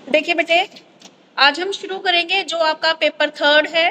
देखिए बेटे, आज हम शुरू करेंगे जो आपका पेपर 3 है,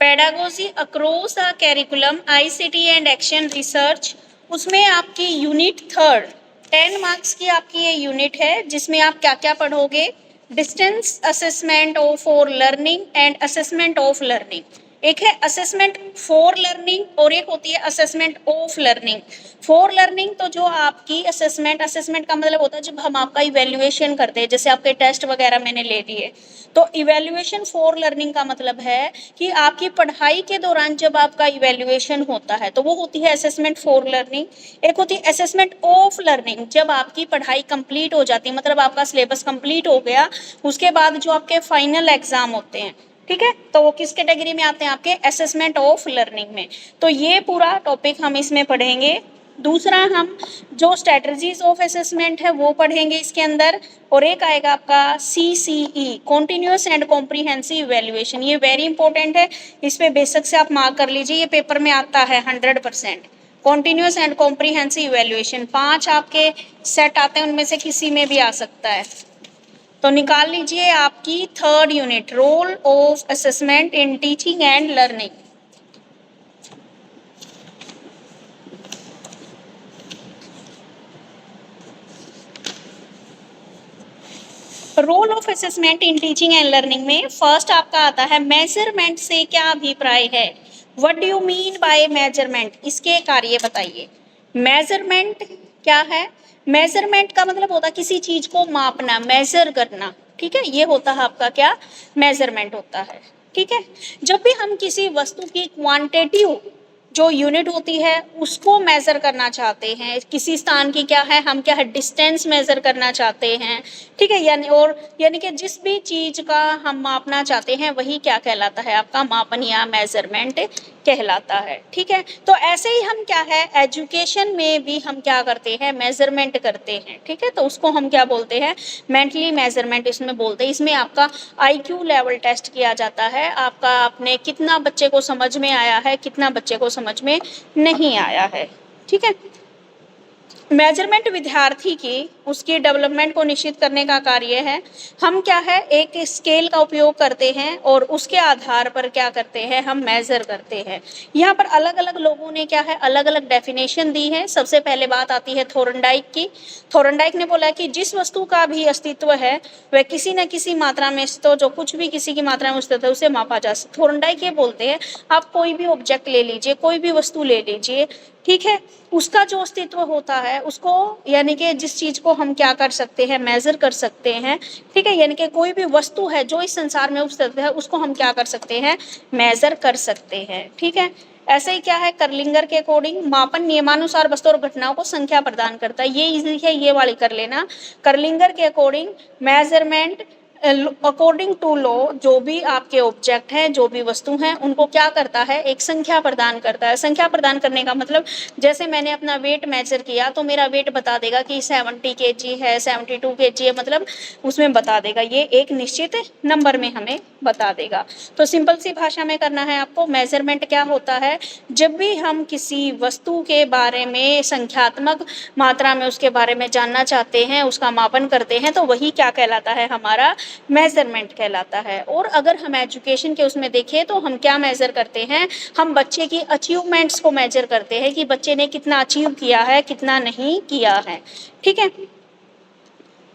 pedagogy across the curriculum ICT and action research. उसमें आपकी यूनिट 3 10 मार्क्स की आपकी ये यूनिट है, जिसमें आप क्या क्या पढ़ोगे। Distance assessment of for learning and assessment of learning. एक है असेसमेंट फॉर लर्निंग और एक होती है assessment of learning. For learning तो जो आपकी असेसमेंट का मतलब होता है जब हम आपका इवेल्युएशन करते हैं, जैसे आपके टेस्ट वगैरह मैंने ले लिए, तो इवेल्युएशन फॉर लर्निंग का मतलब है कि आपकी पढ़ाई के दौरान जब आपका इवेल्युएशन होता है तो वो होती है असेसमेंट फॉर लर्निंग। एक होती है असेसमेंट ऑफ लर्निंग, जब आपकी पढ़ाई कंप्लीट हो जाती है, मतलब आपका सिलेबस कंप्लीट हो गया, उसके बाद जो आपके फाइनल एग्जाम होते हैं, ठीक है, तो वो किस कैटेगरी में आते हैं, आपके असेसमेंट ऑफ लर्निंग में। तो ये पूरा टॉपिक हम इसमें पढ़ेंगे। दूसरा हम जो स्ट्रेटजीज ऑफ असेसमेंट है वो पढ़ेंगे इसके अंदर, और एक आएगा आपका CCE continuous and comprehensive evaluation. ये वेरी इंपॉर्टेंट है, इस पे बेसिक से आप मार्क कर लीजिए, ये पेपर में आता है 100%। कॉन्टिन्यूस एंड कॉम्प्रिहेंसिव इवैल्यूएशन 5 आपके सेट आते हैं, उनमें से किसी में भी आ सकता है। तो निकाल लीजिए आपकी 3rd unit, role of assessment in teaching and learning. Role of assessment in teaching and learning में फर्स्ट आपका आता है मेजरमेंट से क्या अभिप्राय है। What do you mean by measurement, इसके कार्य बताइए। मेजरमेंट क्या है? मेजरमेंट का मतलब होता है किसी चीज को मापना, मेजर करना, ठीक है, ये होता है आपका क्या, मेजरमेंट होता है। ठीक है, जब भी हम किसी वस्तु की क्वांटिटिव जो यूनिट होती है उसको मेजर करना चाहते हैं, किसी स्थान की क्या है, हम क्या है, डिस्टेंस मेजर करना चाहते हैं, ठीक है, यानी कि जिस भी चीज का हम मापना चाहते हैं वही क्या कहलाता है, आपका मापन या मेजरमेंट कहलाता है। ठीक है, तो ऐसे ही हम क्या है, एजुकेशन में भी हम क्या करते हैं, मेजरमेंट करते हैं। ठीक है, तो उसको हम क्या बोलते हैं, मेंटली मेजरमेंट इसमें बोलते हैं। इसमें आपका IQ लेवल टेस्ट किया जाता है, आपका आपने कितना बच्चे को समझ में आया है, कितना बच्चे को समझ में नहीं आया है। ठीक है, मेजरमेंट विद्यार्थी की उसकी डेवलपमेंट को निश्चित करने का कार्य है। हम क्या है, एक स्केल का उपयोग करते हैं और उसके आधार पर क्या करते हैं, हम मेजर करते हैं। यहाँ पर अलग अलग लोगों ने क्या है, अलग अलग डेफिनेशन दी है। सबसे पहले बात आती है थोरनडाइक की। थोरनडाइक ने बोला कि जिस वस्तु का भी अस्तित्व है वह किसी न किसी मात्रा में, तो जो कुछ भी किसी की मात्रा में अस्तित्व है उसे मापा जा सकता। थोरनडाइक ये बोलते हैं आप कोई भी ऑब्जेक्ट ले लीजिए, कोई भी वस्तु ले लीजिए, ठीक है, उसका जो अस्तित्व होता है उसको, यानी कि जिस चीज को हम क्या कर सकते हैं, मेजर कर सकते हैं। ठीक है, यानी कि कोई भी वस्तु है जो इस संसार में उपस्थित है उसको हम क्या कर सकते हैं, मेजर कर सकते हैं। ठीक है, ऐसे ही क्या है, करलिंगर के अकॉर्डिंग मापन नियमानुसार वस्तु और घटनाओं को संख्या प्रदान करता है। ये इजी है, ये वाली कर लेना। करलिंगर के according measurement according to law, जो भी आपके ऑब्जेक्ट हैं, जो भी वस्तु हैं, उनको क्या करता है, एक संख्या प्रदान करता है। संख्या प्रदान करने का मतलब, जैसे मैंने अपना वेट मेजर किया तो मेरा वेट बता देगा कि 70 kg है, 72 kg है, मतलब उसमें बता देगा, ये एक निश्चित नंबर में हमें बता देगा। तो सिंपल सी भाषा में करना है आपको। मेजरमेंट क्या होता है, जब भी हम किसी वस्तु के बारे में संख्यात्मक मात्रा में उसके बारे में जानना चाहते हैं, उसका मापन करते हैं, तो वही क्या कहलाता है, हमारा मेजरमेंट कहलाता है। और अगर हम एजुकेशन के उसमें देखें तो हम क्या मेजर करते हैं, हम बच्चे की अचीवमेंट्स को मेजर करते हैं कि बच्चे ने कितना अचीव किया है, कितना नहीं किया है। ठीक है,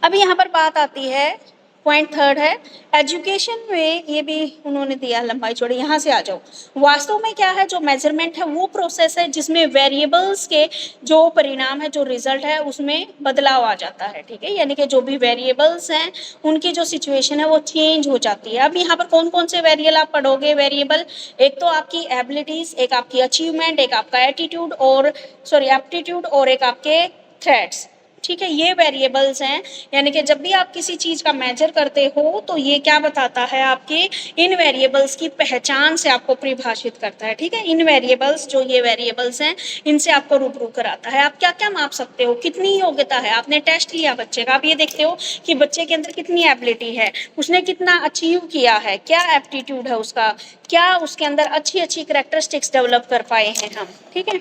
अब यहाँ पर बात आती है, पॉइंट 3 है एजुकेशन में, ये भी उन्होंने दिया लंबाई चौड़ी, यहाँ से आ जाओ। वास्तव में क्या है, जो मेजरमेंट है वो प्रोसेस है जिसमें वेरिएबल्स के जो परिणाम है, जो रिजल्ट है, उसमें बदलाव आ जाता है। ठीक है, यानी कि जो भी वेरिएबल्स हैं उनकी जो सिचुएशन है वो चेंज हो जाती है। अब यहाँ पर कौन कौन से वेरिएबल आप पढ़ोगे, वेरिएबल, एक तो आपकी एबिलिटीज, एक आपकी अचीवमेंट, एक आपका एटीट्यूड और एप्टीट्यूड, और एक आपके थ्रेड्स। ठीक है, ये वेरिएबल्स हैं, यानी कि जब भी आप किसी चीज का मेजर करते हो तो ये क्या बताता है, आपके इन वेरिएबल्स की पहचान से आपको परिभाषित करता है। ठीक है, इन वेरिएबल्स, जो ये वेरिएबल्स हैं, इनसे आपको रूबरू कराता है। आप क्या क्या माप सकते हो, कितनी योग्यता है, आपने टेस्ट लिया बच्चे का, आप ये देखते हो कि बच्चे के अंदर कितनी एबिलिटी है, उसने कितना अचीव किया है, क्या एप्टीट्यूड है उसका, क्या उसके अंदर अच्छी अच्छी कैरेक्टरिस्टिक्स डेवलप कर पाए हैं हम। ठीक है,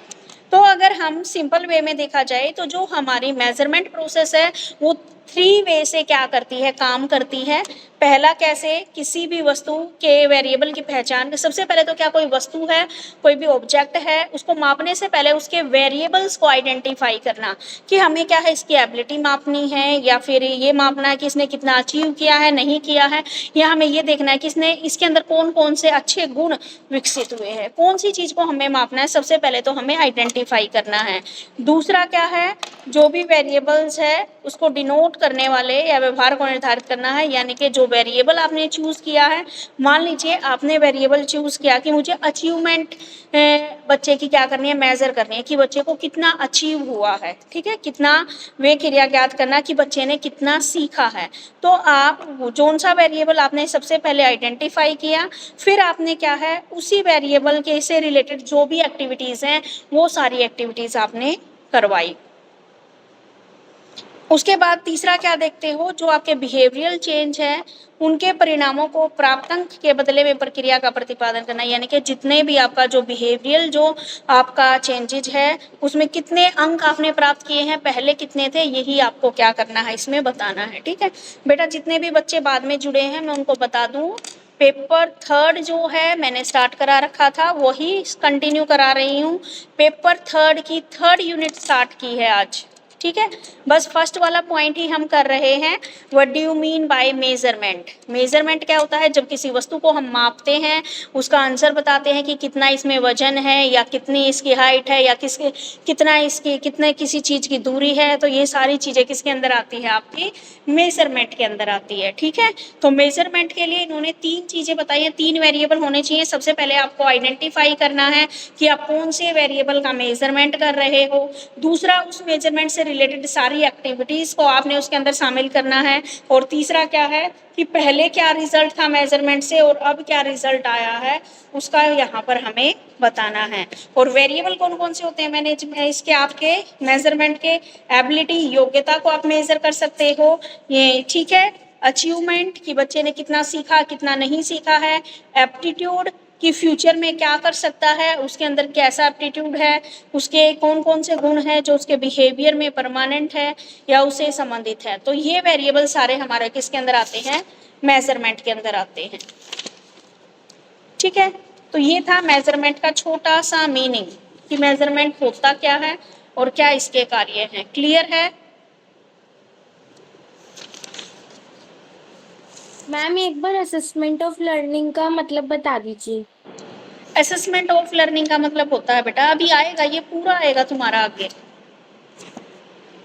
तो अगर हम सिंपल वे में देखा जाए तो जो हमारी मेजरमेंट प्रोसेस है वो थ्री वे से क्या करती है, काम करती है। पहला कैसे, किसी भी वस्तु के वेरिएबल की पहचान, सबसे पहले तो क्या कोई वस्तु है, कोई भी ऑब्जेक्ट है, उसको मापने से पहले उसके वेरिएबल्स को आइडेंटिफाई करना कि हमें क्या है, इसकी एबिलिटी मापनी है या फिर ये मापना है कि इसने कितना अचीव किया है, नहीं किया है, या हमें ये देखना है कि इसने इसके अंदर कौन कौन से अच्छे गुण विकसित हुए हैं, कौन सी चीज़ को हमें मापना है, सबसे पहले तो हमें आइडेंटिफाई करना है। दूसरा क्या है, जो भी वेरिएबल्स है उसको डिनोट करने वाले या व्यवहार को निर्धारित करना है, यानी कि जो वेरिएबल आपने चूज किया है, मान लीजिए आपने वेरिएबल चूज किया कि मुझे अचीवमेंट बच्चे की क्या करनी है, मेजर करनी है कि बच्चे को कितना अचीव हुआ है, ठीक है, कितना वे क्रिया ज्ञात करना कि बच्चे ने कितना सीखा है। तो आप जोन सा वेरिएबल आपने सबसे पहले आइडेंटिफाई किया, फिर आपने क्या है उसी वेरिएबल के से रिलेटेड जो भी एक्टिविटीज़ हैं वो सारी एक्टिविटीज़ आपने करवाई। उसके बाद तीसरा क्या देखते हो, जो आपके बिहेवियरल चेंज है उनके परिणामों को प्राप्तांक के बदले में प्रक्रिया का प्रतिपादन करना, यानी कि जितने भी आपका जो बिहेवियरल जो आपका चेंजेज है उसमें कितने अंक आपने प्राप्त किए हैं, पहले कितने थे, यही आपको क्या करना है इसमें बताना है। ठीक है बेटा, जितने भी बच्चे बाद में जुड़े हैं मैं उनको बता दूं, पेपर थर्ड जो है मैंने स्टार्ट करा रखा था वही कंटिन्यू करा रही हूँ। पेपर थर्ड की थर्ड यूनिट स्टार्ट की है आज, ठीक है। बस फर्स्ट वाला पॉइंट ही हम कर रहे हैं, what do you mean by measurement. Measurement क्या होता है, जब किसी वस्तु को हम मापते हैं उसका आंसर बताते हैं कि कितना इसमें वजन है या कितनी इसकी हाइट है या कितने किसी चीज़ की दूरी है, तो ये सारी चीज़ें किसके अंदर आती है, आपकी मेजरमेंट के अंदर आती है। ठीक है, तो मेजरमेंट के लिए इन्होंने तीन चीज़ें बताई हैं, तीन वेरिएबल होने चाहिए। सबसे पहले आपको आइडेंटिफाई करना है कि आप कौन से वेरिएबल का मेजरमेंट कर रहे हो। दूसरा, उस मेजरमेंट से रिलेटेड सारी एक्टिविटीज़ को आपने उसके अंदर शामिल करना है। और तीसरा क्या है कि पहले क्या रिजल्ट था मेजरमेंट से और अब क्या रिजल्ट आया है उसका यहाँ पर हमें बताना है। और वेरिएबल कौन कौन से होते हैं, मैंने इसके आपके मेजरमेंट के एबिलिटी, योग्यता को आप मेजर कर सकते हो ये, ठीक है। अचीवमेंट कि बच्चे ने कितना सीखा कितना नहीं सीखा है। एप्टीट्यूड कि फ्यूचर में क्या कर सकता है, उसके अंदर कैसा एप्टीट्यूड है, उसके कौन कौन से गुण हैं जो उसके बिहेवियर में परमानेंट है या उससे संबंधित है। तो ये वेरिएबल सारे हमारे किसके अंदर आते हैं, मेजरमेंट के अंदर आते हैं। ठीक है, तो ये था मेजरमेंट का छोटा सा मीनिंग कि मेजरमेंट होता क्या है और क्या इसके कार्य हैं। क्लियर है मैम? एक बार असेसमेंट ऑफ लर्निंग का मतलब बता दीजिए। असेसमेंट ऑफ लर्निंग का मतलब होता है बेटा, अभी आएगा, ये पूरा आएगा तुम्हारा आगे,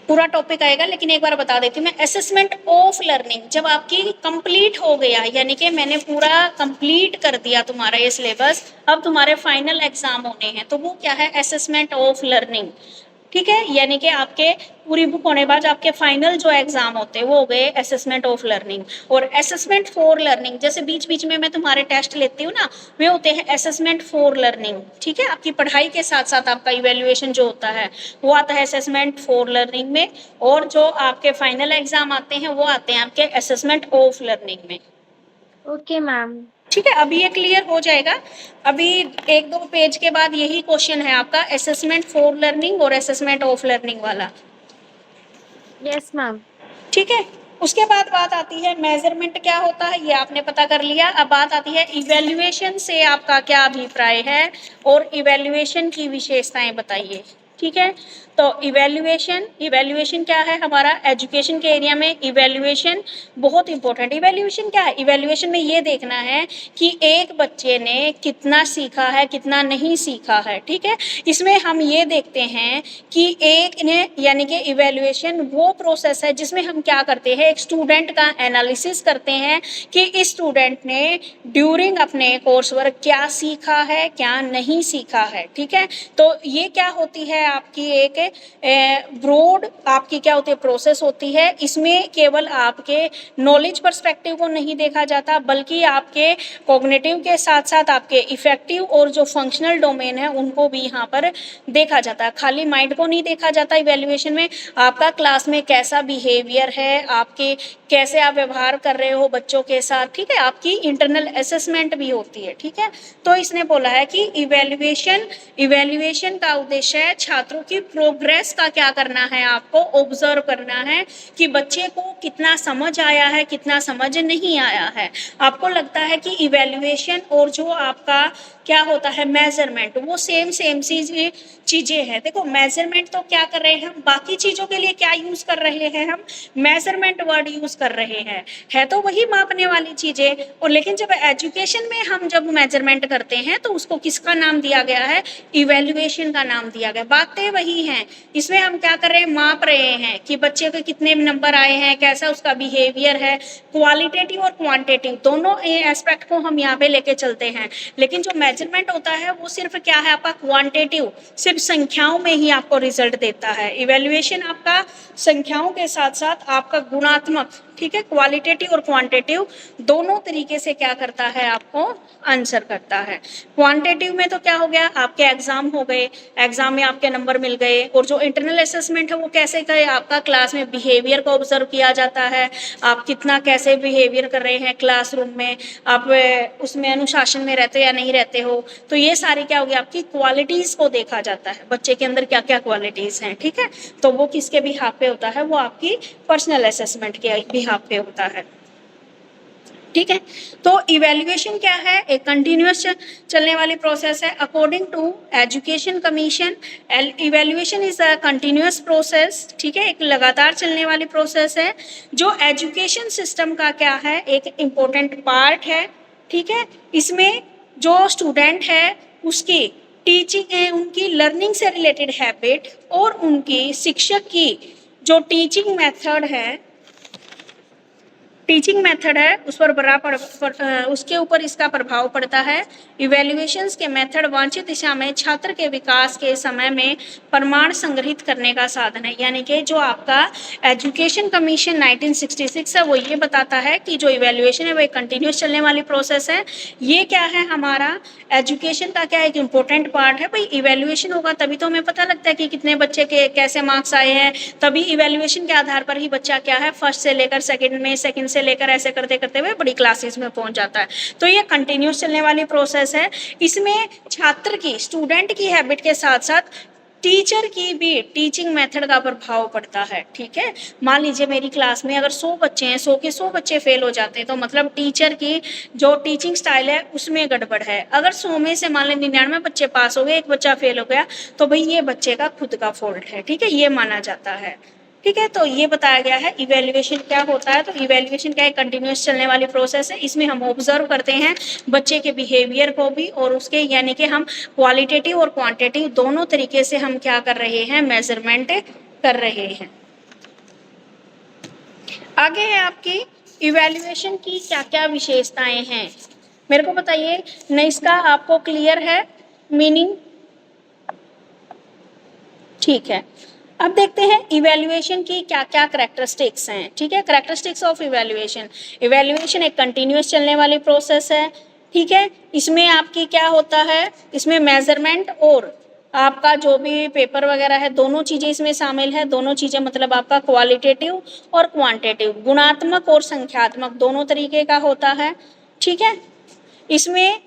पूरा टॉपिक आएगा, लेकिन एक बार बता देती हूँ मैं। असेसमेंट ऑफ लर्निंग जब आपकी कंप्लीट हो गया, यानी कि मैंने पूरा कंप्लीट कर दिया तुम्हारा ये सिलेबस, अब तुम्हारे फाइनल एग्जाम होने हैं, तो वो क्या है, असेसमेंट ऑफ लर्निंग। ठीक है, यानी कि आपके पूरी बुक होने बाद आपके फाइनल जो एग्जाम होते हैं वो हो गए असेसमेंट ऑफ लर्निंग। और असेसमेंट फॉर लर्निंग, जैसे बीच बीच में मैं तुम्हारे टेस्ट लेती हूँ ना, वे होते हैं असेसमेंट फॉर लर्निंग। ठीक है, आपकी पढ़ाई के साथ साथ आपका इवेल्युएशन जो होता है वो आता है असेसमेंट फॉर लर्निंग में, और जो आपके फाइनल एग्जाम आते हैं वो आते हैं आपके असेसमेंट ऑफ लर्निंग में। Okay ma'am. ठीक है, अभी ये क्लियर हो जाएगा। अभी एक दो पेज के बाद यही क्वेश्चन है आपका, असेसमेंट फॉर लर्निंग और असेसमेंट ऑफ लर्निंग वाला। Yes ma'am. ठीक है, उसके बाद बात आती है मेजरमेंट क्या होता है, ये आपने पता कर लिया। अब बात आती है इवैल्यूएशन से आपका क्या अभिप्राय है और इवैल्यूएशन की विशेषताएं बताइए। ठीक है, तो इवैल्यूएशन क्या है हमारा एजुकेशन के एरिया में, इवैल्यूएशन बहुत इंपॉर्टेंट। इवैल्यूएशन क्या है, इवैल्यूएशन में ये देखना है कि एक बच्चे ने कितना सीखा है कितना नहीं सीखा है। ठीक है, इसमें हम ये देखते हैं कि एक ने, यानी कि इवैल्यूएशन वो प्रोसेस है जिसमें हम क्या करते हैं, एक स्टूडेंट का एनालिसिस करते हैं कि इस स्टूडेंट ने ड्यूरिंग अपने कोर्स वर्क क्या सीखा है क्या नहीं सीखा है। ठीक है, तो ये क्या होती है आपकी एक ब्रॉड आपकी क्या होती है प्रोसेस होती है। इसमें केवल आपके नॉलेज पर्सपेक्टिव को नहीं देखा जाता, बल्कि आपके कॉग्निटिव के साथ साथ आपके इफेक्टिव और जो फंक्शनल डोमेन है उनको भी यहाँ पर देखा जाता है। खाली माइंड को नहीं देखा जाता इवैल्यूएशन में, आपका क्लास में कैसा बिहेवियर है, आपके कैसे आप व्यवहार कर रहे हो बच्चों के साथ। ठीक है, आपकी इंटरनल असेसमेंट भी होती है। ठीक है, तो इसने बोला है कि इवैल्यूएशन का उद्देश्य है छात्रों की प्रोग्रेस प्रोग्रेस का क्या करना है, आपको ऑब्जर्व करना है कि बच्चे को कितना समझ आया है, कितना समझ नहीं आया है। आपको लगता है कि इवैल्यूएशन और जो आपका क्या होता है मेजरमेंट, वो सेम सी चीजें हैं। देखो मेजरमेंट तो क्या कर रहे हैं हम, बाकी चीजों के लिए क्या यूज कर रहे हैं हम, मेजरमेंट वर्ड यूज कर रहे हैं, है तो वही मापने वाली चीजें। और लेकिन जब एजुकेशन में हम जब मेजरमेंट करते हैं तो उसको किसका नाम दिया गया है, इवैल्यूएशन का नाम दिया गया। बातें वही हैं, इसमें हम क्या कर रहे हैं, माप रहे हैं कि बच्चे के कितने नंबर आए हैं, कैसा उसका बिहेवियर है। क्वालिटेटिव और क्वांटिटेटिव दोनों एस्पेक्ट को हम यहाँ पे लेके चलते हैं। लेकिन जो मेजरमेंट होता है वो सिर्फ क्या है आपका क्वांटिटेटिव, सिर्फ संख्याओं में ही आपको रिजल्ट देता है। इवैल्यूएशन आपका संख्याओं के साथ साथ आपका गुणात्मक, ठीक है, क्वालिटेटिव और क्वांटिटेटिव दोनों तरीके से क्या करता है, आपको आंसर करता है। क्वांटिटेटिव में तो क्या हो गया, आपके एग्जाम हो गए, एग्जाम में आपके नंबर मिल गए। और जो इंटरनल असेसमेंट है वो कैसे करे, आपका क्लास में बिहेवियर को ऑब्जर्व किया जाता है, आप कितना कैसे बिहेवियर कर रहे हैं क्लासरूम में, आप उसमें अनुशासन में रहते या नहीं रहते हो। तो ये सारी क्या हो गया, आपकी क्वालिटीज को देखा जाता है, बच्चे के अंदर क्या क्या क्वालिटीज हैं, ठीक है। तो वो किसके बिहाफ पे होता है, वो आपकी पर्सनल असेसमेंट के बिहाफ पे होता है, ठीक है। तो इवैल्यूएशन क्या है, एक कंटिन्यूअस चलने वाली प्रोसेस है। According to education commission, evaluation is a continuous process, ठीक है, एक लगातार चलने वाली प्रोसेस है जो एजुकेशन सिस्टम का क्या है, एक इम्पोर्टेंट पार्ट है, ठीक है। इसमें जो स्टूडेंट है उसकी टीचिंग, उनकी लर्निंग से रिलेटेड हैबिट और उनकी शिक्षक की जो टीचिंग मेथड है उस पर उसके ऊपर इसका प्रभाव पड़ता है। इवैल्यूएशंस के मेथड वांछित दिशा में छात्र के विकास के समय में प्रमाण संग्रहित करने का साधन है। यानी कि जो आपका एजुकेशन कमीशन 1966 है वो ये बताता है कि जो इवैल्यूएशन है वो एक कंटिन्यूस चलने वाली प्रोसेस है। ये क्या है, हमारा एजुकेशन का क्या एक इम्पोर्टेंट पार्ट है। भाई इवैल्यूएशन होगा तभी तो हमें पता लगता है कि कितने बच्चे के कैसे मार्क्स आए हैं, तभी इवैल्यूएशन के आधार पर ही बच्चा क्या है फर्स्ट से लेकर सेकंड में, सेकंड से लेकर ऐसे करते करते हुए बड़ी क्लासेस में पहुंच जाता है। तो ये कंटिन्यूस चलने वाली प्रोसेस है। इसमें छात्र की, स्टूडेंट की हैबिट के साथ साथ टीचर की भी टीचिंग मेथड का प्रभाव पड़ता है, ठीक है। मान लीजिए मेरी क्लास में अगर 100 बच्चे हैं, 100 के 100 बच्चे फेल हो जाते हैं तो मतलब टीचर की जो टीचिंग स्टाइल है उसमें गड़बड़ है। अगर 100 में से मान लें 99 बच्चे पास हो गए, एक बच्चा फेल हो गया, तो भाई ये बच्चे का खुद का फॉल्ट है, ठीक है, ये माना जाता है, ठीक है। तो ये बताया गया है इवैल्यूएशन क्या होता है। तो इवैल्यूएशन क्या है, कंटिन्यूस चलने वाली प्रोसेस है। इसमें हम ऑब्जर्व करते हैं बच्चे के बिहेवियर को भी और उसके, यानी कि हम क्वालिटेटिव और क्वांटिटेटिव दोनों तरीके से हम क्या कर रहे हैं, मेजरमेंट कर रहे हैं। आगे है आपकी इवैल्यूएशन की क्या क्या विशेषताएं हैं, मेरे को बताइए। न इसका आपको क्लियर है मीनिंग, ठीक है। अब देखते हैं इवैल्यूएशन की क्या क्या कैरेक्टरिस्टिक्स हैं, ठीक है। कैरेक्टरिस्टिक्स ऑफ इवैल्यूएशन, इवैल्यूएशन एक कंटिन्यूअस चलने वाली प्रोसेस है, ठीक है। इसमें आपकी क्या होता है, इसमें मेजरमेंट और आपका जो भी पेपर वगैरह है दोनों चीजें इसमें शामिल है। दोनों चीजें मतलब आपका क्वालिटेटिव और क्वांटिटेटिव, गुणात्मक और संख्यात्मक दोनों तरीके का होता है, ठीक है। इसमें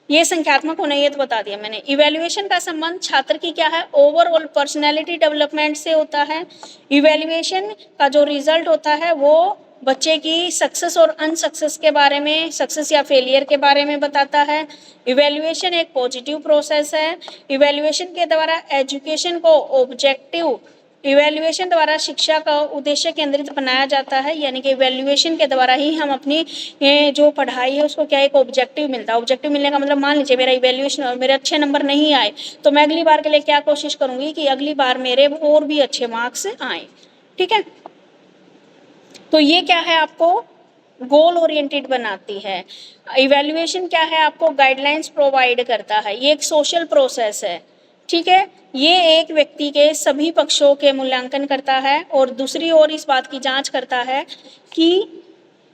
ये संख्यात्मक होना, ये तो बता दिया मैंने। इवैल्यूएशन का संबंध छात्र की क्या है, ओवरऑल पर्सनैलिटी डेवलपमेंट से होता है। इवैल्यूएशन का जो रिजल्ट होता है वो बच्चे की सक्सेस और अनसक्सेस के बारे में, सक्सेस या फेलियर के बारे में बताता है। इवैल्यूएशन एक पॉजिटिव प्रोसेस है। इवैल्यूएशन के द्वारा एजुकेशन को ऑब्जेक्टिव, इवैल्यूएशन द्वारा शिक्षा का उद्देश्य केंद्रित बनाया जाता है। यानी कि इवैल्यूएशन के द्वारा ही हम अपनी जो पढ़ाई है उसको क्या एक ऑब्जेक्टिव मिलता है। ऑब्जेक्टिव मिलने का मतलब, मान लीजिए मेरा इवैल्यूएशन और मेरे अच्छे नंबर नहीं आए तो मैं अगली बार के लिए क्या कोशिश करूंगी कि अगली बार मेरे और भी अच्छे मार्क्स आए, ठीक है। तो ये क्या है, आपको गोल ओरिएंटेड बनाती है। इवैल्यूएशन क्या है, आपको गाइडलाइंस प्रोवाइड करता है। ये एक सोशल प्रोसेस है, ठीक है। ये एक व्यक्ति के सभी पक्षों के मूल्यांकन करता है और दूसरी ओर इस बात की जांच करता है कि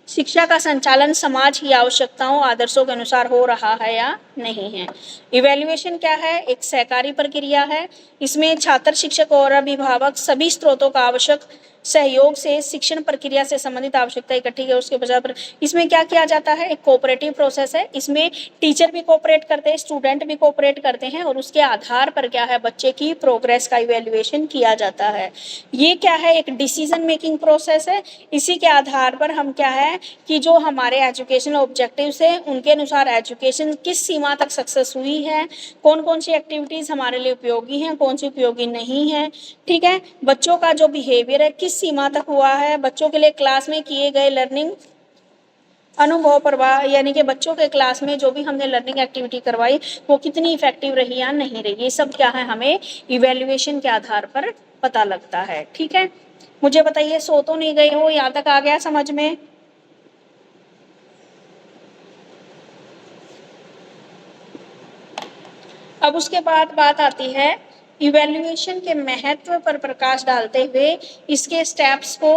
शिक्षा का संचालन समाज की आवश्यकताओं, आदर्शों के अनुसार हो रहा है या नहीं है। इवैल्यूएशन क्या है, एक सहकारी प्रक्रिया है। इसमें छात्र, शिक्षक और अभिभावक सभी स्रोतों का आवश्यक सहयोग से शिक्षण प्रक्रिया से संबंधित आवश्यकता इकट्ठी है उसके बजाय पर इसमें क्या किया जाता है, एक कोऑपरेटिव प्रोसेस है। इसमें टीचर भी कोऑपरेट करते हैं, स्टूडेंट भी कोऑपरेट करते हैं और उसके आधार पर क्या है, बच्चे की प्रोग्रेस का इवैल्यूएशन किया जाता है। ये क्या है, एक डिसीजन मेकिंग प्रोसेस है। इसी के आधार पर हम क्या है कि जो हमारे एजुकेशनल ऑब्जेक्टिव्स हैं उनके अनुसार एजुकेशन किस सीमा तक सक्सेस हुई है, कौन कौन सी एक्टिविटीज़ हमारे लिए उपयोगी हैं, कौन सी उपयोगी नहीं है, ठीक है। बच्चों का जो बिहेवियर है किस सीमा तक हुआ है, बच्चों के लिए क्लास में किए गए लर्निंग अनुभव प्रवाह, यानी कि बच्चों के क्लास में जो भी हमने लर्निंग एक्टिविटी करवाई वो कितनी इफेक्टिव रही या नहीं रही, ये सब क्या है हमें इवैल्यूएशन के आधार पर पता लगता है, ठीक है। मुझे बताइए, सो तो नहीं गए हो, यहाँ तक आ गया समझ में? अब उसके बाद बात आती है इवैल्यूएशन के महत्व पर प्रकाश डालते हुए इसके स्टेप्स को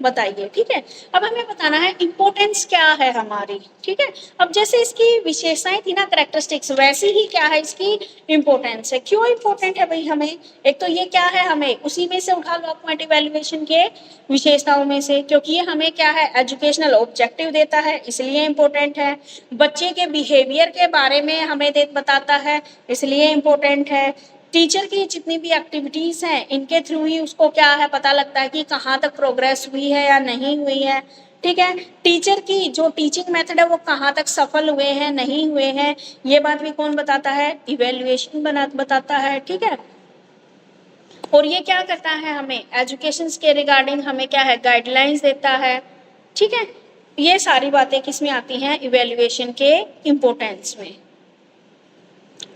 बताइए, ठीक है। अब हमें बताना है इंपॉर्टेंस क्या है हमारी, ठीक है। अब जैसे इसकी विशेषताएं थी ना, कैरेक्टरिस्टिक्स, वैसी ही क्या है इसकी इंपॉर्टेंस है। क्यों इंपॉर्टेंट है भाई हमें, एक तो ये क्या है, हमें उसी में से उठा लो पॉइंट इवैल्यूएशन के विशेषताओं में से, क्योंकि ये हमें क्या है एजुकेशनल ऑब्जेक्टिव देता है इसलिए इंपॉर्टेंट है। बच्चे के बिहेवियर के बारे में हमें बताता है इसलिए इंपॉर्टेंट है। टीचर की जितनी भी एक्टिविटीज हैं इनके थ्रू ही उसको क्या है पता लगता है कि कहाँ तक प्रोग्रेस हुई है या नहीं हुई है, ठीक है। टीचर की जो टीचिंग मेथड है वो कहाँ तक सफल हुए हैं नहीं हुए हैं, ये बात भी कौन बताता है, इवैल्यूएशन बताता है, ठीक है। और ये क्या करता है, हमें एजुकेशन के रिगार्डिंग हमें क्या है गाइडलाइंस देता है, ठीक है। ये सारी बातें किसमें आती हैं, इवैल्यूएशन के इम्पोर्टेंस में।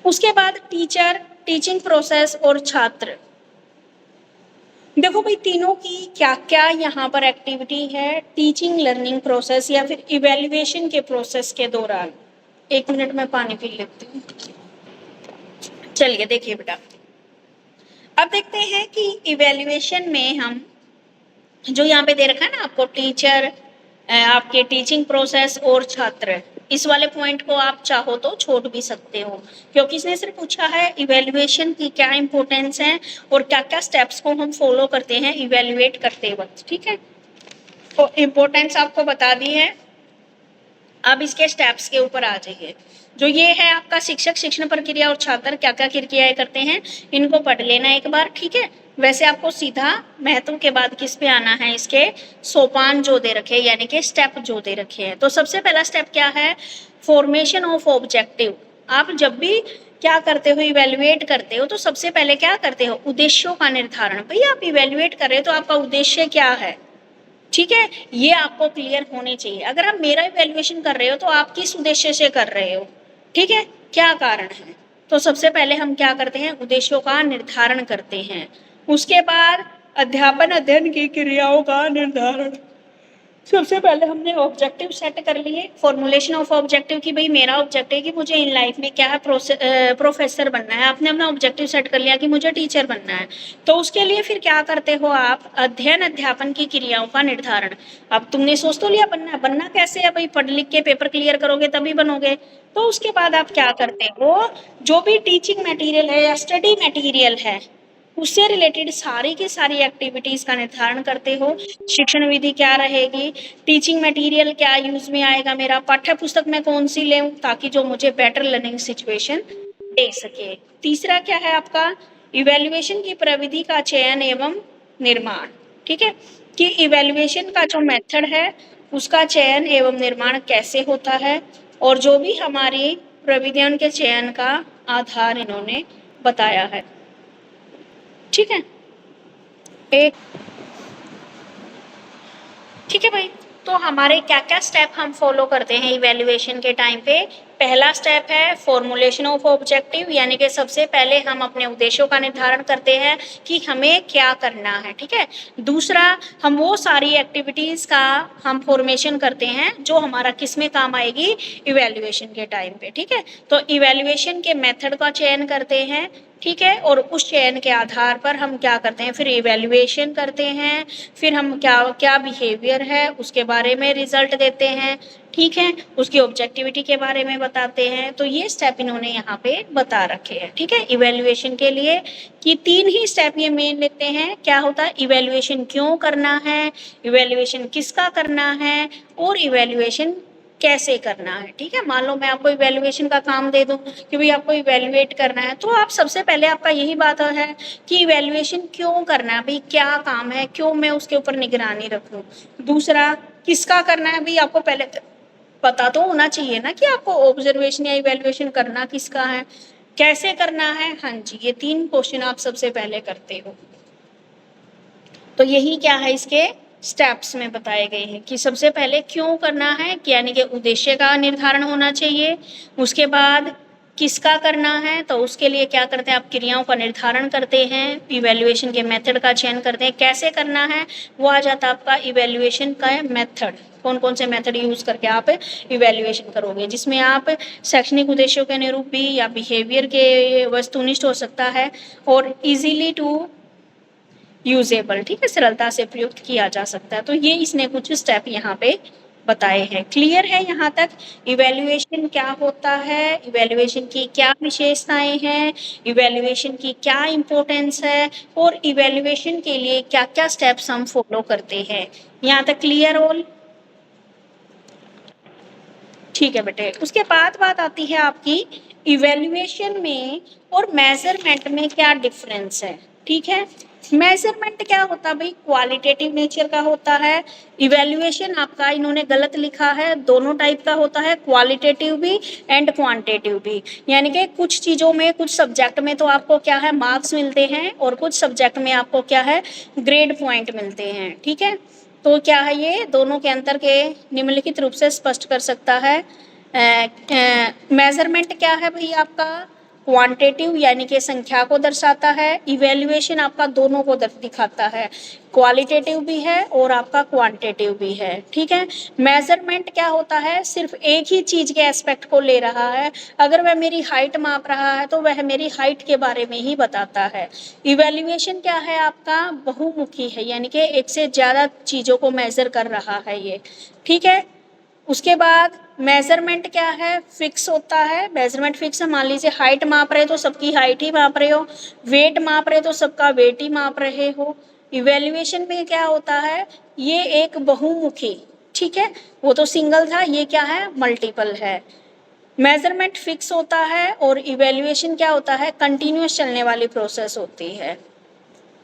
उसके बाद टीचर, टीचिंग प्रोसेस और छात्र, देखो भाई तीनों की क्या क्या यहाँ पर एक्टिविटी है टीचिंग लर्निंग प्रोसेस या फिर इवैल्यूएशन के प्रोसेस के दौरान। एक मिनट में पानी पी लेती हूँ। चलिए देखिए बेटा, अब देखते हैं कि इवैल्यूएशन में हम जो यहाँ पे दे रखा है ना आपको, टीचर, आपके टीचिंग प्रोसेस और छात्र, इस वाले पॉइंट को आप चाहो तो छोड़ भी सकते हो, क्योंकि इसने सिर्फ पूछा है इवैल्यूएशन की क्या इंपॉर्टेंस है और क्या क्या स्टेप्स को हम फॉलो करते हैं इवैल्यूएट करते वक्त, ठीक है। तो इम्पोर्टेंस आपको बता दी है, अब इसके स्टेप्स के ऊपर आ जाइए। जो ये है आपका शिक्षक, शिक्षण प्रक्रिया और छात्र क्या क्या क्रियाएं करते हैं, इनको पढ़ लेना एक बार, ठीक है। वैसे आपको सीधा महत्व के बाद किस पे आना है, इसके सोपान जो दे रखे हैं यानी कि स्टेप जो दे रखे हैं। तो सबसे पहला स्टेप क्या है, फॉर्मेशन ऑफ ऑब्जेक्टिव। आप जब भी क्या करते हो, इवेल्युएट करते हो, तो सबसे पहले क्या करते हो, उद्देश्यों का निर्धारण। भाई आप इवेल्युएट कर रहे हो तो आपका उद्देश्य क्या है, ठीक है, ये आपको क्लियर होने चाहिए। अगर आप मेरा इवैल्यूएशन कर रहे हो तो आप किस उद्देश्य से कर रहे हो, ठीक है, क्या कारण है। तो सबसे पहले हम क्या करते हैं, उद्देश्यों का निर्धारण करते हैं। उसके बाद अध्यापन अध्ययन की क्रियाओं का निर्धारण। सबसे पहले हमने ऑब्जेक्टिव सेट कर लिए, फॉर्मुलेशन ऑफ ऑब्जेक्टिव की भाई मेरा ऑब्जेक्टिव है कि मुझे इन लाइफ में क्या है प्रोफेसर बनना है। आपने अपना ऑब्जेक्टिव सेट कर लिया कि मुझे टीचर बनना है, तो उसके लिए फिर क्या करते हो आप, अध्ययन अध्यापन की क्रियाओं का निर्धारण। अब तुमने सोच तो लिया बनना है, बनना कैसे है भाई, पढ़ लिख के पेपर क्लियर करोगे तभी बनोगे। तो उसके बाद आप क्या करते हो, जो भी टीचिंग मटेरियल है या स्टडी मटेरियल है उससे रिलेटेड सारी की सारी एक्टिविटीज का निर्धारण करते हो। शिक्षण विधि क्या रहेगी, टीचिंग मटेरियल क्या यूज में आएगा, मेरा पाठ्य पुस्तक में कौन सी ले ताकि जो मुझे बेटर लर्निंग सिचुएशन दे सके। तीसरा क्या है आपका, इवैल्यूएशन की प्रविधि का चयन एवं निर्माण, ठीक है, कि इवैल्यूएशन का जो मेथड है उसका चयन एवं निर्माण कैसे होता है, और जो भी हमारी प्रविधियों के चयन का आधार इन्होंने बताया है, ठीक है। एक ठीक है भाई, तो हमारे क्या क्या स्टेप हम फॉलो करते हैं इवैल्यूएशन के टाइम पे। पहला स्टेप है फॉर्मुलेशन ऑफ ऑब्जेक्टिव, यानी कि सबसे पहले हम अपने उद्देश्यों का निर्धारण करते हैं कि हमें क्या करना है, ठीक है। दूसरा, हम वो सारी एक्टिविटीज का हम फॉर्मेशन करते हैं जो हमारा किस में काम आएगी, इवैल्यूएशन के टाइम पे, ठीक है। तो इवैल्यूएशन के मेथड का चयन करते हैं, ठीक है। और उस चयन के आधार पर हम क्या करते हैं, फिर इवैल्यूएशन करते हैं, फिर हम क्या क्या बिहेवियर है उसके बारे में रिजल्ट देते हैं, ठीक है, उसकी ऑब्जेक्टिविटी के बारे में बताते हैं। तो ये स्टेप इन्होंने यहाँ पे बता रखे हैं, ठीक है, इवैल्यूएशन के लिए कि 3 ही स्टेप ये मेन लेते हैं। क्या होता है, इवैल्यूएशन क्यों करना है, इवैल्यूएशन किसका करना है, और इवैल्यूएशन कैसे करना है, ठीक है। मान लो मैं आपको इवैल्यूएशन का काम दे दूं कि भाई आपको इवैल्यूएट करना है, तो आप सबसे पहले आपका यही बात है कि इवैल्यूएशन क्यों करना है, भाई क्या काम है, क्यों मैं उसके ऊपर निगरानी रखूं। दूसरा, किसका करना है, भाई आपको पहले पता तो होना चाहिए ना कि आपको ऑब्जर्वेशन या इवैल्यूएशन करना किसका है, कैसे करना है। हाँ जी, ये 3 क्वेश्चन आप सबसे पहले करते हो। तो यही क्या है, इसके स्टेप्स में बताए गए हैं कि सबसे पहले क्यों करना है, यानी कि उद्देश्य का निर्धारण होना चाहिए। उसके बाद किसका करना है, तो उसके लिए क्या करते हैं, आप क्रियाओं का निर्धारण करते हैं, इवैल्यूएशन के मेथड का चयन करते हैं, कैसे करना है वो आ जाता है आपका इवैल्यूएशन का मेथड, कौन कौन से मेथड यूज करके आप इवैल्यूएशन करोगे, जिसमें आप शैक्षणिक उद्देश्यों के अनुरूप भी या बिहेवियर के वस्तुनिष्ठ हो सकता है, और इजीली टू यूजेबल, ठीक है, सरलता से प्रयुक्त किया जा सकता है। तो ये इसने कुछ स्टेप यहाँ पे बताए हैं। क्लियर है यहाँ तक, इवैल्यूएशन क्या होता है, इवैल्यूएशन की क्या विशेषताएं हैं, इवैल्यूएशन की क्या इंपॉर्टेंस है, और इवैल्यूएशन के लिए क्या क्या स्टेप्स हम फॉलो करते हैं। यहाँ तक क्लियर ऑल, ठीक है बेटे। उसके बाद बात आती है आपकी इवैल्यूएशन में और मेजरमेंट में क्या डिफरेंस है, ठीक है। मेजरमेंट क्या होता है भाई, क्वालिटेटिव नेचर का होता है। इवैल्यूएशन आपका इन्होंने गलत लिखा है, दोनों टाइप का होता है, क्वालिटेटिव भी एंड क्वांटिटेटिव भी। यानी कि कुछ चीज़ों में, कुछ सब्जेक्ट में तो आपको क्या है, मार्क्स मिलते हैं, और कुछ सब्जेक्ट में आपको क्या है, ग्रेड पॉइंट मिलते हैं, ठीक है। तो क्या है, ये दोनों के अंतर के निम्नलिखित रूप से स्पष्ट कर सकता है। मेजरमेंट क्या है भाई आपका, क्वांटिटेटिव यानी कि संख्या को दर्शाता है, इवैल्यूएशन आपका दोनों को दिखाता है, क्वालिटेटिव भी है और आपका क्वांटिटेटिव भी है, ठीक है। मेजरमेंट क्या होता है, सिर्फ एक ही चीज के एस्पेक्ट को ले रहा है, अगर वह मेरी हाइट माप रहा है तो वह मेरी हाइट के बारे में ही बताता है। इवैल्यूएशन क्या है आपका, बहुमुखी है, यानी कि एक से ज्यादा चीजों को मेजर कर रहा है ये, ठीक है। उसके बाद मेजरमेंट क्या है, फिक्स होता है, मेजरमेंट फिक्स है, मान लीजिए हाइट माप रहे तो सबकी हाइट ही माप रहे हो, वेट माप रहे तो सबका वेट ही माप रहे हो। इवैल्यूएशन में क्या होता है, ये एक बहुमुखी, ठीक है, वो तो सिंगल था, ये क्या है, मल्टीपल है। मेजरमेंट फिक्स होता है और इवैल्यूएशन क्या होता है, कंटिन्यूअस चलने वाली प्रोसेस होती है।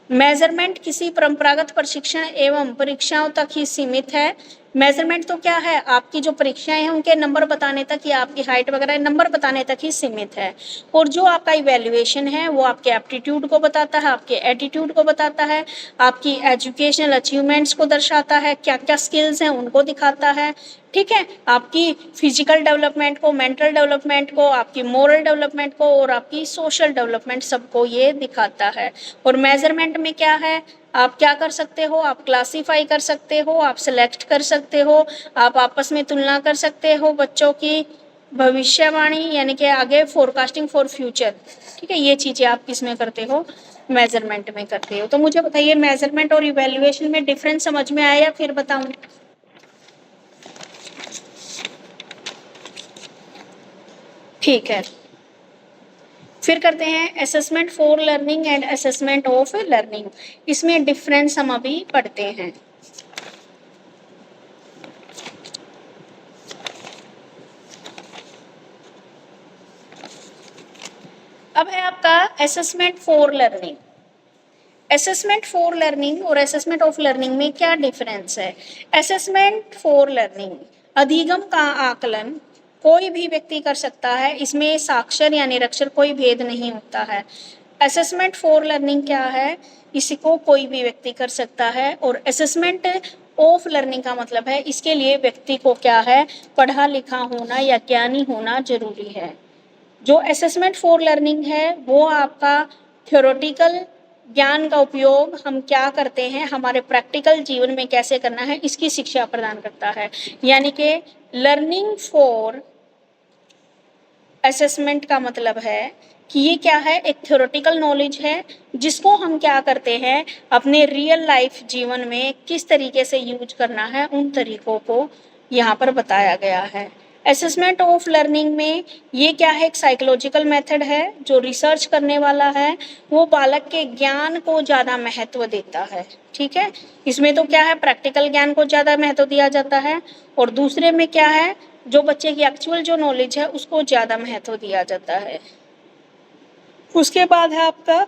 मेजरमेंट किसी परंपरागत प्रशिक्षण एवं परीक्षाओं तक ही सीमित है। मेजरमेंट तो क्या है, आपकी जो परीक्षाएं हैं उनके नंबर बताने तक या आपकी हाइट वगैरह नंबर बताने तक ही सीमित है। और जो आपका इवैल्यूएशन है वो आपके एप्टीट्यूड को बताता है, आपके एटीट्यूड को बताता है, आपकी एजुकेशनल अचीवमेंट्स को दर्शाता है, क्या क्या स्किल्स हैं उनको दिखाता है, ठीक है, आपकी फिजिकल डेवलपमेंट को, मेंटल डेवलपमेंट को, आपकी मोरल डेवलपमेंट को और आपकी सोशल डेवलपमेंट सबको ये दिखाता है। और मेजरमेंट में क्या है, आप क्या कर सकते हो, आप क्लासीफाई कर सकते हो, आप सिलेक्ट कर सकते हो, आप आपस में तुलना कर सकते हो बच्चों की, भविष्यवाणी यानी कि आगे फोरकास्टिंग फॉर फ्यूचर, ठीक है, ये चीज़ें आप किस में करते हो, मेजरमेंट में करते हो। तो मुझे बताइए मेजरमेंट और इवैल्यूएशन में डिफरेंस समझ में आया या फिर बताऊं। ठीक है, फिर करते हैं assessment for learning and assessment of learning. इसमें डिफरेंस हम अभी पढ़ते हैं। अब है आपका assessment for learning. Assessment for learning और असेसमेंट ऑफ लर्निंग में क्या डिफरेंस है। असेसमेंट फॉर लर्निंग, अधिगम का आकलन कोई भी व्यक्ति कर सकता है, इसमें साक्षर या निरक्षर कोई भेद नहीं होता है। असेसमेंट फॉर लर्निंग क्या है, इसको कोई भी व्यक्ति कर सकता है। और असेसमेंट ऑफ लर्निंग का मतलब है इसके लिए व्यक्ति को क्या है, पढ़ा लिखा होना या ज्ञानी होना जरूरी है। जो असेसमेंट फॉर लर्निंग है वो आपका थ्योरेटिकल ज्ञान का उपयोग हम क्या करते हैं, हमारे प्रैक्टिकल जीवन में कैसे करना है, इसकी शिक्षा प्रदान करता है। यानी कि लर्निंग फॉर असेसमेंट का मतलब है कि ये क्या है, एक थ्योरेटिकल नॉलेज है जिसको हम क्या करते हैं अपने रियल लाइफ जीवन में किस तरीके से यूज करना है, उन तरीकों को यहाँ पर बताया गया है। असेसमेंट ऑफ लर्निंग में ये क्या है, एक साइकोलॉजिकल मेथड है जो रिसर्च करने वाला है, वो बालक के ज्ञान को ज़्यादा महत्व देता है। ठीक है, इसमें तो क्या है, प्रैक्टिकल ज्ञान को ज़्यादा महत्व दिया जाता है, और दूसरे में क्या है, जो बच्चे की एक्चुअल जो नॉलेज है उसको ज़्यादा महत्व दिया जाता है। उसके बाद है आपका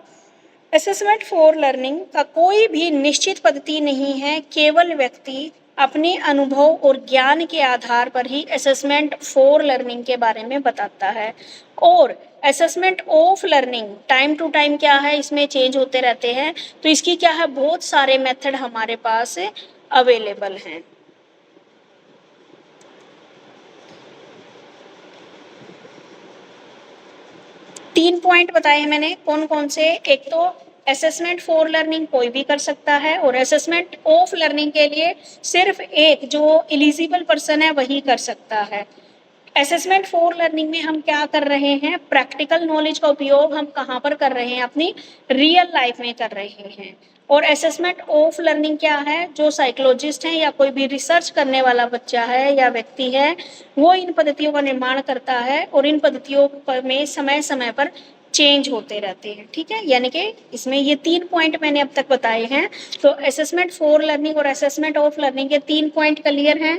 असेसमेंट फॉर लर्निंग का कोई भी निश्चित पद्धति नहीं है, केवल व्यक्ति अपने अनुभव और ज्ञान के आधार पर ही असेसमेंट फॉर लर्निंग के बारे में बताता है। और assessment of learning time to time क्या है, इसमें चेंज होते रहते हैं, तो इसकी क्या है, बहुत सारे मेथड हमारे पास अवेलेबल हैं। तीन पॉइंट बताए हैं मैंने, कौन कौन से, एक तो असेसमेंट फॉर लर्निंग कोई भी कर सकता है, और असेसमेंट ऑफ लर्निंग के लिए सिर्फ एक जो एलिजिबल पर्सन है वही कर सकता है। असेसमेंट फॉर लर्निंग में हम क्या कर रहे हैं, प्रैक्टिकल नॉलेज का उपयोग हम कहाँ पर कर रहे हैं, अपनी रियल लाइफ में कर रहे हैं। और असेसमेंट ऑफ लर्निंग क्या है, जो साइकोलॉजिस्ट हैं या कोई भी रिसर्च करने वाला बच्चा है या व्यक्ति है, वो इन पद्धतियों का निर्माण करता है, और इन पद्धतियों में समय समय पर चेंज होते रहते हैं। ठीक है, यानी कि इसमें ये 3 पॉइंट मैंने अब तक बताए हैं। तो असेसमेंट फॉर लर्निंग और असेसमेंट ऑफ लर्निंग के 3 पॉइंट क्लियर हैं।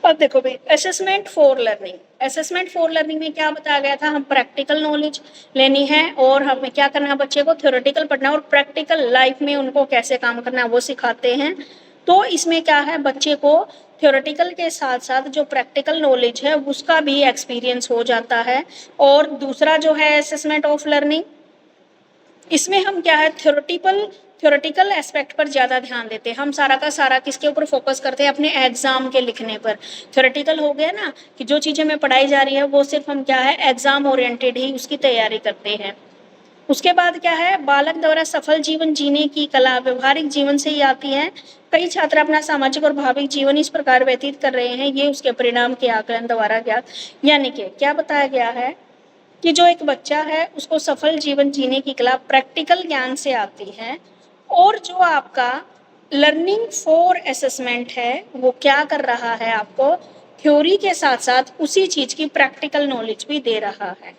अब देखो भाई, assessment for learning, assessment for learning में क्या बताया गया था, हम प्रैक्टिकल नॉलेज लेनी है और हमें क्या करना है, बच्चे को थ्योरेटिकल पढ़ना है और प्रैक्टिकल लाइफ में उनको कैसे काम करना है वो सिखाते हैं। तो इसमें क्या है, बच्चे को थ्योरेटिकल के साथ साथ जो प्रैक्टिकल नॉलेज है उसका भी एक्सपीरियंस हो जाता है। और दूसरा जो है असेसमेंट ऑफ लर्निंग, इसमें हम क्या है, थ्योरेटिकल एस्पेक्ट पर ज़्यादा ध्यान देते हैं। हम सारा का सारा किसके ऊपर फोकस करते हैं, अपने एग्जाम के लिखने पर। थ्योरेटिकल हो गया ना, कि जो चीज़ें हमें पढ़ाई जा रही है वो सिर्फ हम क्या है, एग्जाम ओरिएंटेड ही उसकी तैयारी करते हैं। उसके बाद क्या है, बालक द्वारा सफल जीवन जीने की कला व्यवहारिक जीवन से ही आती है। कई छात्र अपना सामाजिक और भाविक जीवन इस प्रकार व्यतीत कर रहे हैं, ये उसके परिणाम के आकलन द्वारा ज्ञात। यानी कि क्या बताया गया है कि जो एक बच्चा है उसको सफल जीवन जीने की कला प्रैक्टिकल ज्ञान से आती है, और जो आपका लर्निंग फॉर असेसमेंट है वो क्या कर रहा है, आपको थ्योरी के साथ साथ उसी चीज की प्रैक्टिकल नॉलेज भी दे रहा है।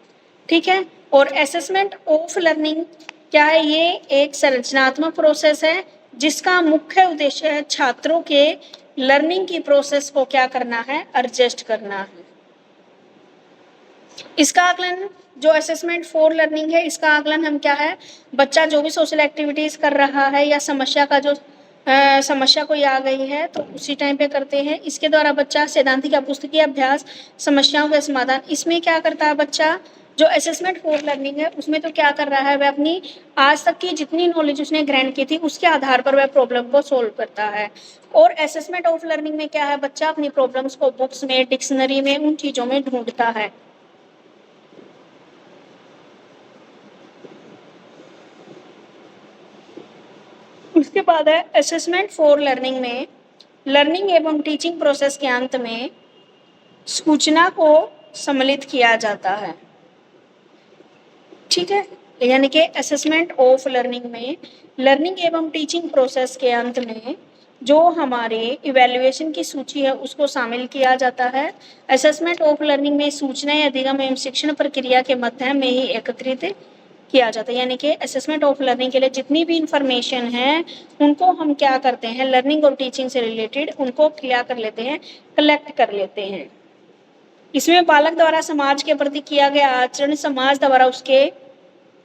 ठीक है, और असेसमेंट ऑफ लर्निंग क्या है, ये एक संरचनात्मक प्रोसेस है जिसका मुख्य उद्देश्य है छात्रों के लर्निंग की प्रोसेस को क्या करना है, एडजस्ट करना है। इसका आकलन जो असेसमेंट फॉर लर्निंग है, इसका आकलन हम क्या है, बच्चा जो भी सोशल एक्टिविटीज कर रहा है या समस्या का जो समस्या कोई आ गई है तो उसी टाइम पे करते हैं। इसके द्वारा बच्चा सैद्धांतिक या पुस्तकीय अभ्यास, समस्याओं का समाधान, इसमें क्या करता है बच्चा, जो असेसमेंट फॉर लर्निंग है उसमें तो क्या कर रहा है, वह अपनी आज तक की जितनी नॉलेज उसने ग्रहण की थी उसके आधार पर वह प्रॉब्लम को सोल्व करता है। और असेसमेंट ऑफ लर्निंग में क्या है, बच्चा अपनी प्रॉब्लम्स को बुक्स में, डिक्शनरी में, उन चीज़ों में ढूंढता है। उसके बाद है असेसमेंट फॉर लर्निंग में लर्निंग एवं टीचिंग प्रोसेस के अंत में सूचना को सम्मिलित किया जाता है। ठीक है, यानी कि असेसमेंट ऑफ लर्निंग में लर्निंग एवं टीचिंग प्रोसेस के अंत में जो हमारे इवैल्यूएशन की सूची है उसको शामिल किया जाता है। असेसमेंट ऑफ लर्निंग में सूचना अधिगम एवं शिक्षण प्रक्रिया के माध्यम में ही एकत्रित किया जाता है। यानी कि असेसमेंट ऑफ लर्निंग के लिए जितनी भी इंफॉर्मेशन है उनको हम क्या करते हैं, लर्निंग और टीचिंग से रिलेटेड उनको क्या कर लेते हैं, कलेक्ट कर लेते हैं। इसमें बालक द्वारा समाज के प्रति किया गया आचरण, समाज द्वारा उसके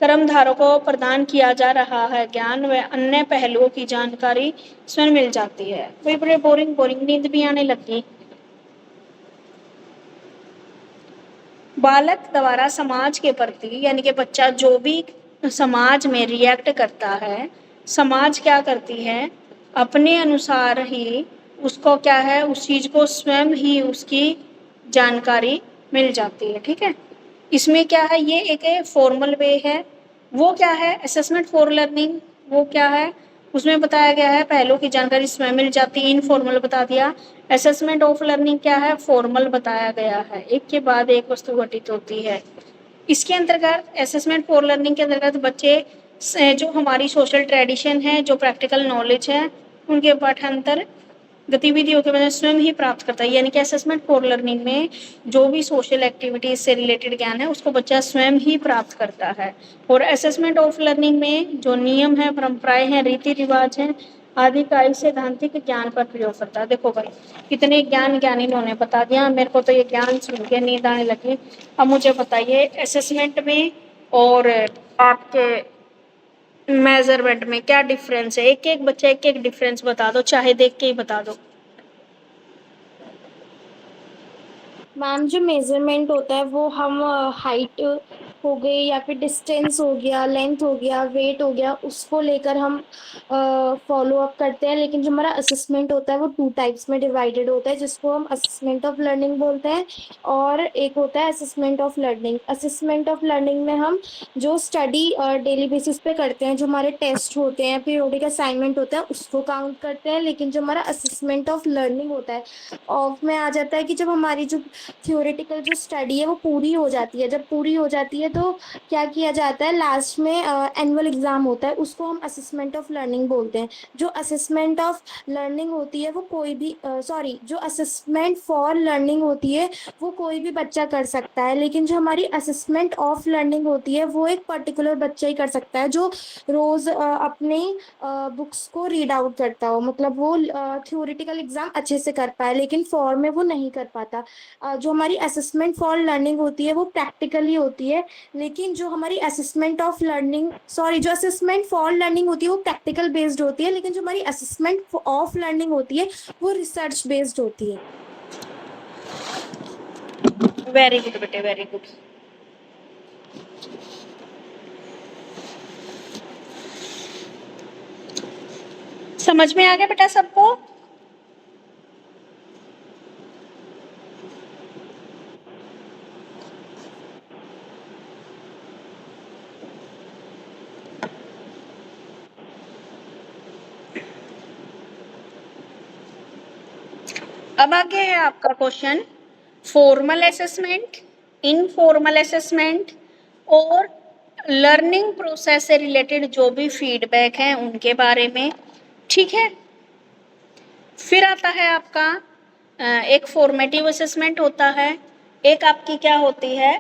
कर्मधारों को प्रदान किया जा रहा है ज्ञान व अन्य पहलुओं की जानकारी इसमें मिल जाती है। कोई बड़े बोरिंग नींद भी आने लगी। बालक द्वारा समाज के प्रति, यानी कि बच्चा जो भी समाज में रिएक्ट करता है, समाज क्या करती है, अपने अनुसार ही उसको क्या है, उस चीज को स्वयं ही उसकी जानकारी मिल जाती है। ठीक है, इसमें क्या है, ये एक फॉर्मल वे है। वो क्या है, असेसमेंट फॉर लर्निंग, वो क्या है, उसमें बताया गया है पहलू की जानकारी इसमें मिल जाती है, इनफॉर्मल बता दिया। असेसमेंट ऑफ लर्निंग क्या है, फॉर्मल बताया गया है, एक के बाद एक वस्तु घटित होती है। इसके अंतर्गत असेसमेंट फॉर लर्निंग के अंतर्गत बच्चे जो हमारी सोशल ट्रेडिशन है, जो प्रैक्टिकल नॉलेज है, उनके पाठांतर गतिविधियों के वजह स्वयं ही प्राप्त करता है। यानी कि असेसमेंट फॉर लर्निंग में जो भी सोशल एक्टिविटीज से रिलेटेड ज्ञान है उसको बच्चा स्वयं ही प्राप्त करता है। और असेसमेंट ऑफ लर्निंग में जो नियम है, परंपराएं हैं, रीति रिवाज हैं आदि का सैद्धांतिक ज्ञान पर प्रयोग करता है। देखो भाई कितने ज्ञानी इन्होंने बता दिया, मेरे को तो ये ज्ञान सुन के नींद आने लगी। अब मुझे बताइए असेसमेंट में और आपके मेजरमेंट में क्या डिफरेंस है? एक एक बच्चा एक एक डिफरेंस बता दो, चाहे देख के ही बता दो। मैम जो मेजरमेंट होता है वो हम हाइट हो गई या फिर डिस्टेंस हो गया, लेंथ हो गया, वेट हो गया, उसको लेकर हम फॉलो अप करते हैं। लेकिन जो हमारा असेसमेंट होता है वो 2 टाइप्स में डिवाइडेड होता है, जिसको हम असेसमेंट ऑफ लर्निंग बोलते हैं और एक होता है assessment of learning. Assessment of learning में हम जो स्टडी डेली बेसिस पे करते हैं, जो हमारे टेस्ट होते हैं, पीरियोडिक असाइनमेंट होता है, उसको काउंट करते हैं। लेकिन जो हमारा असेसमेंट ऑफ लर्निंग होता है ऑफ में आ जाता है कि जब हमारी जो थ्योरेटिकल जो स्टडी है वो पूरी हो जाती है। जब पूरी हो जाती है तो क्या किया जाता है, लास्ट में एनुअल एग्जाम होता है, उसको हम असेसमेंट ऑफ लर्निंग बोलते हैं। जो असेसमेंट ऑफ लर्निंग होती है वो कोई भी सॉरी जो असेसमेंट फॉर लर्निंग होती है वो कोई भी बच्चा कर सकता है। लेकिन जो हमारी असेसमेंट ऑफ लर्निंग होती है वो एक पर्टिकुलर बच्चा ही कर सकता है, जो रोज अपनी बुक्स को रीड आउट करता हो, मतलब वो थ्योरेटिकल एग्जाम अच्छे से कर पाए, लेकिन फॉर में वो नहीं कर पाता। जो हमारी असेसमेंट फॉर लर्निंग होती है वो प्रैक्टिकली होती है। लेकिन जो हमारी असेसमेंट ऑफ लर्निंग सॉरी जो असेसमेंट फॉर लर्निंग होती है वो प्रैक्टिकल बेस्ड होती है। लेकिन जो हमारी असेसमेंट ऑफ लर्निंग होती है वो रिसर्च बेस्ड होती है। वेरी गुड बेटे, वेरी गुड। समझ में आ गया बेटा सबको? अब आगे है आपका question formal assessment, informal assessment और लर्निंग प्रोसेस से रिलेटेड जो भी फीडबैक है उनके बारे में। ठीक है, फिर आता है आपका एक फॉर्मेटिव असेसमेंट होता है, एक आपकी क्या होती है,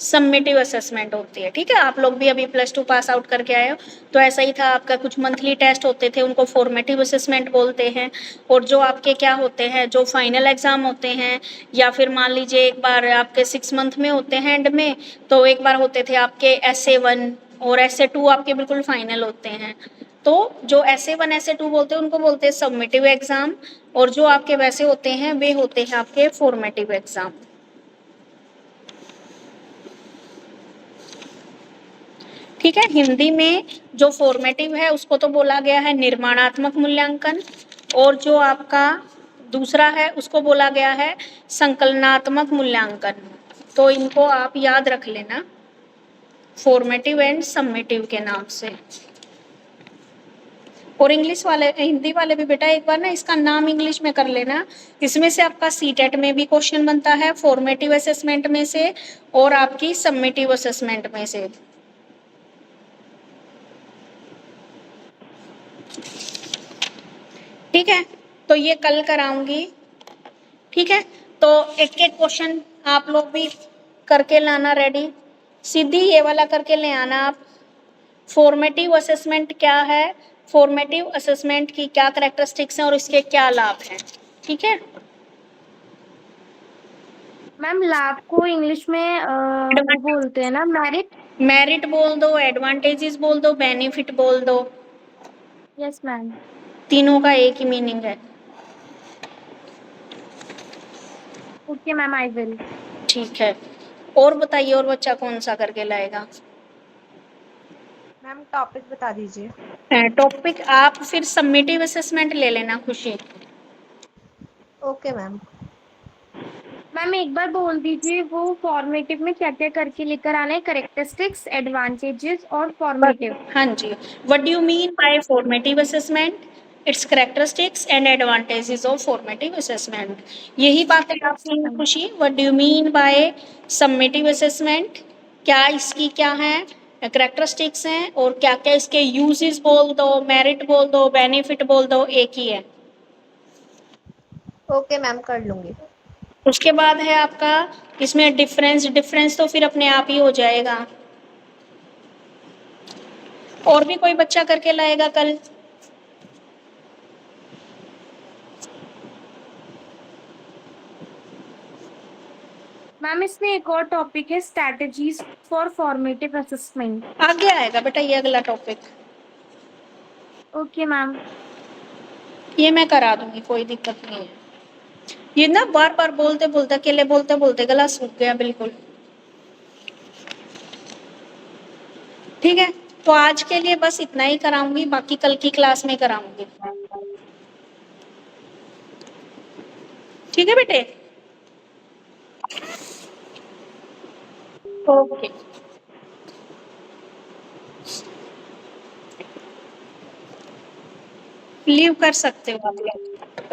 सबमिटिव असेसमेंट होती है। ठीक है, आप लोग भी अभी +2 पास आउट करके आए हो तो ऐसा ही था आपका, कुछ मंथली टेस्ट होते थे उनको फॉर्मेटिव असेसमेंट बोलते हैं। और जो आपके क्या होते हैं, जो फाइनल एग्जाम होते हैं या फिर मान लीजिए एक बार आपके 6 मंथ में होते हैं एंड में, तो एक बार होते थे आपके SA1 और SA2 आपके बिल्कुल फाइनल होते हैं। तो जो SA1 SA2 बोलते हैं उनको बोलते हैं सबमिटिव एग्जाम, और जो आपके वैसे होते हैं वे होते हैं आपके फॉर्मेटिव एग्जाम। ठीक है, हिंदी में जो फॉर्मेटिव है उसको तो बोला गया है निर्माणात्मक मूल्यांकन, और जो आपका दूसरा है उसको बोला गया है संकलनात्मक मूल्यांकन। तो इनको आप याद रख लेना, फॉर्मेटिव एंड सबमिटिव के नाम से। और इंग्लिश वाले, हिंदी वाले भी बेटा एक बार ना इसका नाम इंग्लिश में कर लेना। इसमें से आपका सीटेट में भी क्वेश्चन बनता है, फॉर्मेटिव असेसमेंट में से और आपकी सबमिटिव असेसमेंट में से। ठीक है, तो ये कल कराऊंगी। ठीक है, तो एक एक क्वेश्चन आप लोग भी करके लाना रेडी, सीधी ये वाला करके ले आना आप। फॉर्मेटिव असेसमेंट क्या है, फॉर्मेटिव असेसमेंट की क्या कैरेक्टरिस्टिक्स हैं और इसके क्या लाभ हैं। ठीक है, मैम लाभ को इंग्लिश में वो बोलते हैं ना, मेरिट। मेरिट बोल दो, एडवांटेजेस बोल दो, बेनिफिट बोल दो, यस मैम। तीनों का एक ही मीनिंग है। Okay ma'am, I will. ठीक है, और बताइए और बच्चा कौन सा करके लाएगा? मैम टॉपिक बता दीजिए। टॉपिक आप फिर सबमिटिव असेसमेंट ले लेना खुशी। Okay ma'am. मैम एक बार बोल दीजिए वो फॉर्मेटिव में क्या क्या करके लेकर आना है, करेक्टरिस्टिक्स, एडवांटेजेस और फॉर्मेटिव। हाँ जी, what do you mean by formative assessment, its characteristics and advantages of formative assessment. यही बात है ओके आपकी ma'am. Khushi, what do you mean by summative assessment, क्या इसकी क्या है कैरेक्टरिस्टिक्स हैं और क्या क्या इसके यूजेस बोल दो, मेरिट बोल दो, बेनिफिट बोल दो, एक ही है। ओके मैम, कर लूंगी। उसके बाद है आपका इसमें डिफरेंस, डिफरेंस तो फिर अपने आप ही हो जाएगा। और भी कोई बच्चा करके लाएगा कल? मैम इसमें एक और टॉपिक है, स्ट्रैटेजीज फॉर फॉर्मेटिव असेसमेंट। आगे आएगा बेटा ये अगला टॉपिक, ओके मैम। ये मैं करा दूंगी, कोई दिक्कत नहीं है। ये ना बार बार बोलते बोलते, अकेले बोलते बोलते गला सूख गया बिल्कुल। ठीक है, तो आज के लिए बस इतना ही कराऊंगी, बाकी कल की क्लास में कराऊंगी। ठीक है बेटे, ओके, लीव कर सकते हो आप लोग।